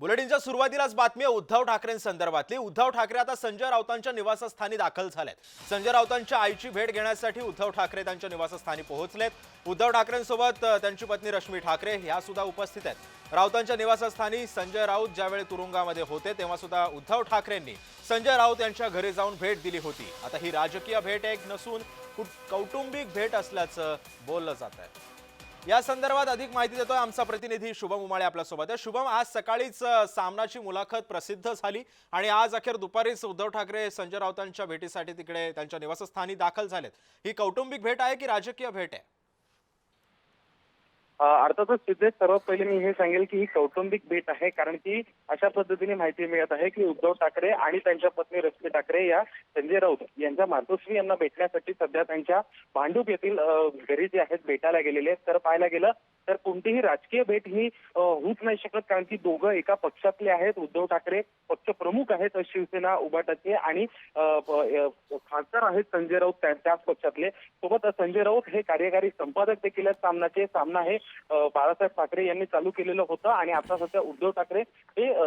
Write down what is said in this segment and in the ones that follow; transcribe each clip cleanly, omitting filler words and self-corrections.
बुलेटिनच्या सुरुवातीलाच बातमी आहे उद्धव ठाकरेंसंदर्भातली। उद्धव ठाकरे आता संजय राऊतांच्या निवासस्थानी दाखल झालेत। संजय राऊतांच्या आईची भेट घेण्यासाठी उद्धव ठाकरे त्यांच्या निवासस्थानी पोहोचलेत। उद्धव ठाकरेंसोबत त्यांची पत्नी रश्मी ठाकरे ह्या सुद्धा उपस्थित आहेत। राऊतांच्या निवासस्थानी संजय राऊत ज्यावेळी तुरुंगामध्ये होते तेव्हा सुद्धा उद्धव ठाकरेंनी संजय राऊत यांच्या घरी जाऊन भेट दिली होती। आता ही राजकीय भेट एक नसून कौटुंबिक भेट असल्याचं बोललं जात आहे। या संदर्भात अधिक माहिती देतोय आमचा प्रतिनिधी शुभम उमाळे आपल्या सोबत आहे। शुभम, आज सकाळीच सामनाची मुलाखत प्रसिद्ध झाली आणि आज अखेर दुपारीच उद्धव ठाकरे संजय राऊतांच्या भेटीसाठी तिकडे त्यांच्या निवासस्थानी दाखल झालेत। ही कौटुंबिक भेट आहे की राजकीय भेट आहे? अर्थातच सिद्धेश, सर्वात पहिले मी हे सांगेल की ही कौटुंबिक भेट आहे, कारण की अशा पद्धतीने माहिती मिळत आहे की उद्धव ठाकरे आणि त्यांच्या पत्नी रश्मी ठाकरे या संजय राऊत यांच्या मातोश्री यांना भेटण्यासाठी सध्या त्यांच्या भांडूप येथील घरी जे आहेत भेटायला गेलेले आहेत। तर पाहायला गेलं तर कोणतीही राजकीय भेट ही होऊच नाही शकत, कारण की दोघं एका पक्षातले आहेत। उद्धव ठाकरे पक्ष प्रमुख आहेत शिवसेना उभाटाचे आणि खासदार आहेत संजय राऊत त्याच पक्षातले। सोबत संजय राऊत हे कार्यकारी संपादक देखील आहेत सामनाचे। सामना हे बाळासाहेब ठाकरे यांनी चालू केलेलं होतं आणि आता सध्या उद्धव ठाकरे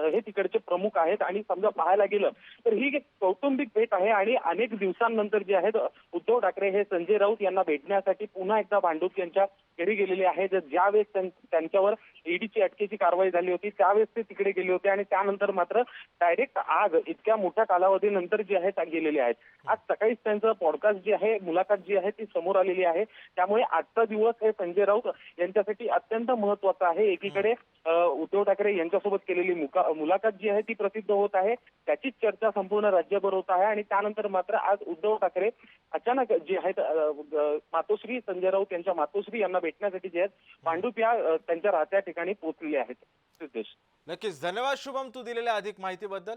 हे तिकडचे प्रमुख आहेत। आणि समजा पाहायला गेलं तर ही एक कौटुंबिक भेट आहे आणि अनेक दिवसांनंतर जे आहेत उद्धव ठाकरे हे संजय राऊत यांना भेटण्यासाठी पुन्हा एकदा भांडूप यांच्या घरी गेलेले आहेत। ज्यावेळेस त्यांच्यावर ईडीची अटकेची कारवाई झाली होती त्यावेळेस ते तिकडे गेले होते आणि त्यानंतर मात्र डायरेक्ट आज इतक्या मोठ्या कालावधीनंतर जे आहेत गेलेले आहेत। आज सकाळीच त्यांचं पॉडकास्ट जे आहे, मुलाखत जी आहे ती समोर आलेली आहे। त्यामुळे आजचा दिवस हे संजय राऊत यांच्यासाठी अत्यंत महत्त्वाचा आहे। एकीकडे उद्धव ठाकरे यांच्यासोबत केलेली मुलाखत जी आहे ती प्रसिद्ध होत आहे, त्याचीच चर्चा संपूर्ण राज्यभर होत आहे। आणि त्यानंतर मात्र आज उद्धव ठाकरे अचानक जे आहेत मातोश्री संजय राऊत यांच्या मातोश्री यांना भेटण्यासाठी जे आहेत भांडूप या त्यांच्या राहत्या ठिकाणी पोहोचलेले आहेत। सिद्धेश, नक्कीच धन्यवाद शुभम, तू दिलेल्या अधिक माहितीबद्दल।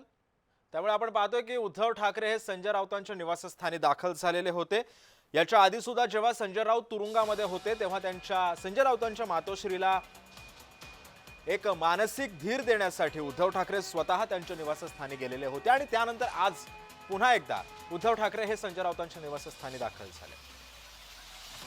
त्यामुळे आपण पाहतोय की उद्धव ठाकरे हे संजय राऊतांच्या निवासस्थानी दाखल झालेले होते। याच्या आधी सुद्धा जेव्हा संजय राऊत तुरुंगामध्ये होते तेव्हा त्यांच्या संजय राऊतांच्या मातोश्रीला एक मानसिक धीर देण्यासाठी उद्धव ठाकरे स्वतः त्यांच्या निवासस्थानी गेलेले होते आणि त्यानंतर आज पुन्हा एकदा उद्धव ठाकरे हे संजय राऊतांच्या निवासस्थानी दाखल झाले।